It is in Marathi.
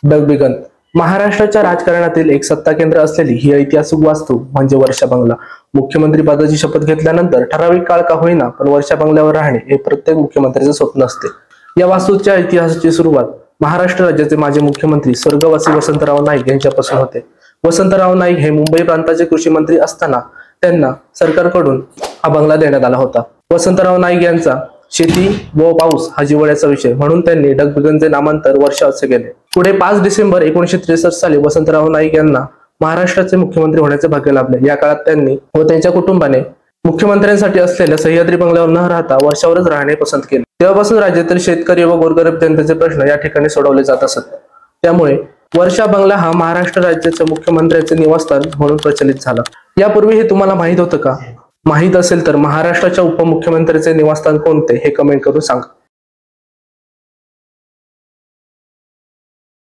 डगबिगन महाराष्ट्राच्या राजकारणातील एक सत्ता केंद्र असलेली ही ऐतिहासिक वास्तू म्हणजे वर्षा बंगला। मुख्यमंत्री पदाची शपथ घेतल्यानंतर ठराविक काळ का होईना पण वर्षा बंगल्यावर राहणे हे प्रत्येक मुख्यमंत्र्याचे स्वप्न असते। या वास्तूच्या इतिहासाची सुरुवात महाराष्ट्र राज्याचे माजी मुख्यमंत्री स्वर्गवासी वसंतराव नाईक यांच्यापासून होते। वसंतराव नाईक हे मुंबई प्रांताचे कृषी मंत्री असताना त्यांना सरकारकडून हा बंगला देण्यात आला होता। वसंतराव नाईक यांचा शेती व पाऊस हा जिव्हाळ्याचा विषय म्हणून त्यांनी डगबिगनचे नामांतर वर्षा असे केले। पुढे 5 डिसेंबर 1963 साली वसंतराव नाईक यांना महाराष्ट्राचे मुख्यमंत्री होण्याचे भाग्य लाभले। या काळात त्यांनी व त्यांच्या कुटुंबाने मुख्यमंत्र्यांसाठी असलेल्या सह्याद्री बंगल्यावर न राहता वर्षावरच राहणे पसंत केले। तेव्हापासून राज्यातील शेतकरी व गोरगरीब जनतेचे प्रश्न या ठिकाणी सोडवले जात असत। त्यामुळे वर्षा बंगला हा महाराष्ट्र राज्याच्या मुख्यमंत्र्याचे निवासस्थान म्हणून प्रचलित झाला। यापूर्वी हे तुम्हाला माहित होतं का? माहित असेल तर महाराष्ट्राच्या उपमुख्यमंत्र्याचे निवासस्थान कोणते हे कमेंट करून सांगा।